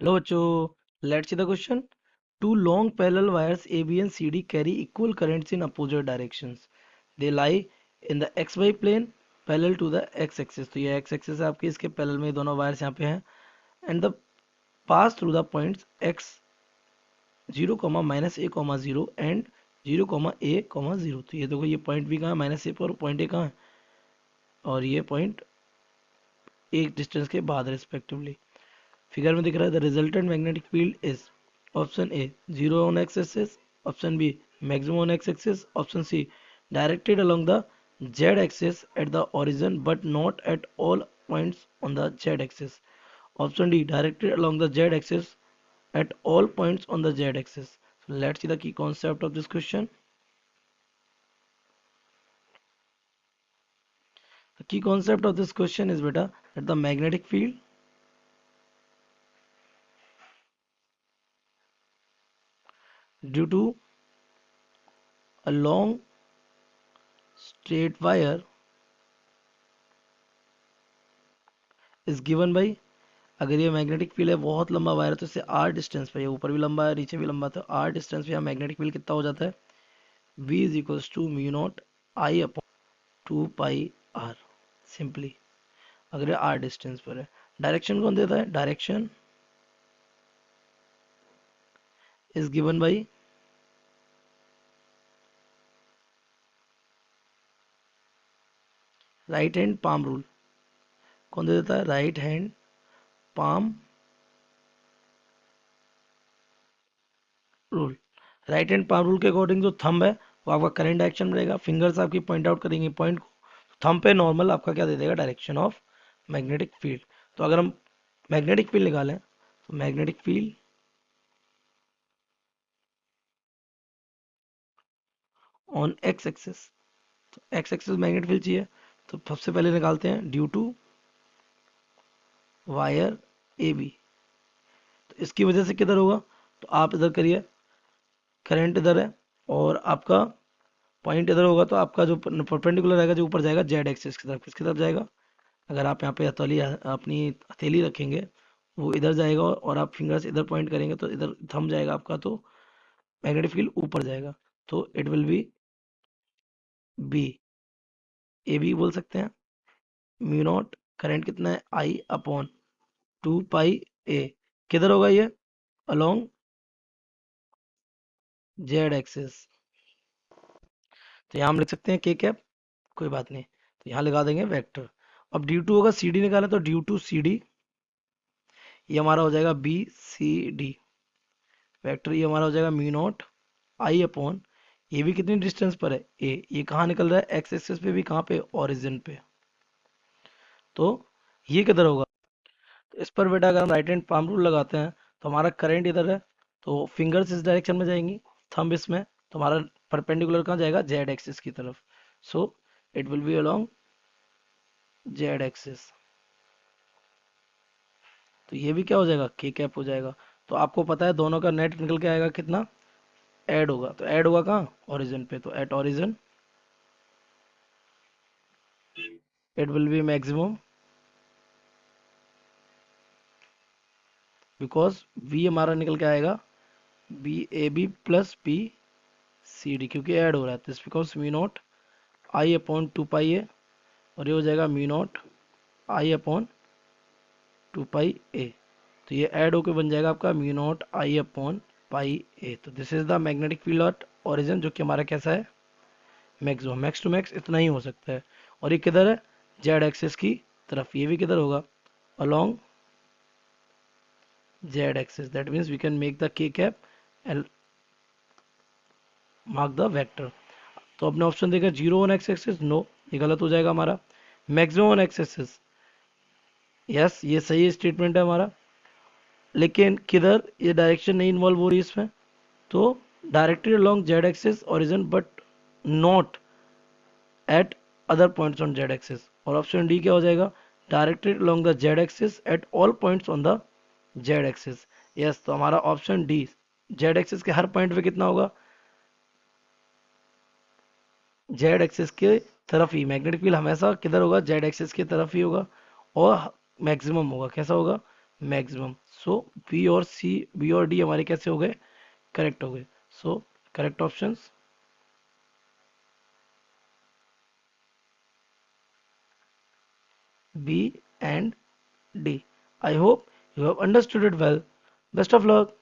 Hello, Bacho. Let's see the question. Two long parallel wires AB and CD carry equal currents in opposite directions. They lie in the XY plane parallel to the X axis. तो ये X axis है आपकी, इसके parallel में ये दोनों wires यहाँ पे हैं. And the pass through the points X 0, -a, 0 and 0, a, 0. तो ये देखो ये पॉइंट भी कहाँ है, -a पर, पॉइंट a कहाँ है, और ये पॉइंट एक डिस्टेंस के बाद रिस्पेक्टिवली. फिगर में दिख रहा है the resultant magnetic field is option A 0 on x axis, option B maximum on x axis, option C directed along the z axis at the origin but not at all points on the z axis, option D directed along the z axis at all points on the z axis. So let's see the key concept of this question. The key concept of this question is beta that the magnetic field due to a long straight wire is given by, अगर ये magnetic field है बहुत लंबा wire है तो इससे r distance पे, ये ऊपर भी लंबा है नीचे भी लंबा, तो r डिस्टेंस पे यहाँ मैग्नेटिक फील्ड कितना हो जाता है, v is equals to mu not I upon 2 pi r. Simply अगर ये r डिस्टेंस पर है. डायरेक्शन कौन देता है, direction is given by right hand palm rule. कौन दे देता है, right hand palm rule. Right hand palm rule के अकॉर्डिंग जो थंब है वो आपका करंट डायरेक्शन में रहेगा, फिंगर्स आपकी पॉइंट आउट करेंगे पॉइंट को, थंब पे नॉर्मल आपका क्या दे देगा, डायरेक्शन ऑफ मैग्नेटिक फील्ड. तो अगर हम मैग्नेटिक फील्ड निकालें तो magnetic field on x axis, तो एक्स एक्सिस मैग्नेटिक फील्ड चाहिए, तो सबसे पहले निकालते हैं due to wire A B. तो इसकी वजह से किधर होगा, तो आप इधर करिए, करंट इधर है और आपका पॉइंट इधर होगा, तो आपका जो परपेंडिकुलर रहेगा जो ऊपर जाएगा जेड एक्सिस की तरफ, किसकी तरफ जाएगा, अगर आप यहाँ पे हथौली अपनी हथेली रखेंगे वो इधर जाएगा और आप फिंगर्स इधर पॉइंट करेंगे तो इधर थम जाएगा आपका, तो मैग्नेटिक फील्ड ऊपर जाएगा, तो it will be B, A B बोल सकते हैं. म्यू नॉट करंट कितना है, आई अपॉन 2 पाई ए, किधर होगा ये, अलोंग जेड एक्सिस. तो यहाँ हम लिख सकते हैं के कैप, कोई बात नहीं, तो यहाँ लगा देंगे वेक्टर. अब ड्यू टू होगा सी डी निकालें, तो ड्यू टू सी डी ये हमारा हो जाएगा बी सी डी वेक्टर, ये हमारा हो जाएगा म्यू नॉट आई अपॉन, ये भी कितनी डिस्टेंस पर है, ए, ये कहाँ निकल रहा है, एक्स एक्सिस पे भी, कहाँ पे, ओरिजिन पे, तो ये किधर होगा. तो इस पर बेटा अगर हम राइट हैंड पाम रूल लगाते हैं तो हमारा करंट इधर है, तो फिंगर्स इस डायरेक्शन में जाएंगी, थंब इसमें, तो हमारा परपेंडिकुलर कहाँ जाएगा, जेड एक्सिस की तरफ. So it will B along Z axis. तो ये भी क्या हो जाएगा, के कैप हो जाएगा. तो आपको पता है दोनों का नेट निकल के आएगा कितना, ऐड होगा, तो ऐड होगा कहाँ, ओरिजिन पे, तो at origin it will be maximum, because we हमारा निकल के आएगा B A B plus B C D, क्योंकि ऐड हो रहा है, तो इस because mu not I upon 2 pi a, और ये हो जाएगा mu not I upon 2 pi a. तो ये ऐड होकर बन जाएगा आपका mu not I upon pi a. तो this is the magnetic field of origin, जो कि हमारा कैसा है, मैक्सिमम, मैक्स टू मैक्स इतना ही हो सकता है. और ये किधर है, जेड एक्सिस की तरफ, ये भी किधर होगा, along Z axis. That means we can make the K cap and mark the vector. तो अपने ऑप्शन देखा 0 ऑन एक्स एक्सिस, नो, ये गलत हो जाएगा हमारा. Maximum on x axis, yes ये सही स्टेटमेंट है हमारा, लेकिन किधर, ये डायरेक्शन नहीं इन्वॉल्व हो रही इसमें, तो directed along Z axis origin but not eight other points on Z axis. और ऑप्शन डी क्या हो जाएगा, directed along the z axis eight all points on the z axis. Yes, तो हमारा ऑप्शन डी, जेड एक्सिस के हर point पे कितना होगा, जेड एक्सिस के तरफ ही मैग्नेटिक फील्ड हमेशा किधर होगा, जेड एक्सिस की तरफ ही होगा, और मैक्सिमम होगा, कैसा होगा, मैक्सिमम. सो बी और सी, बी और डी हमारे कैसे हो गए, करेक्ट हो गए. So correct options B and D. I hope you have understood it well. Best of luck.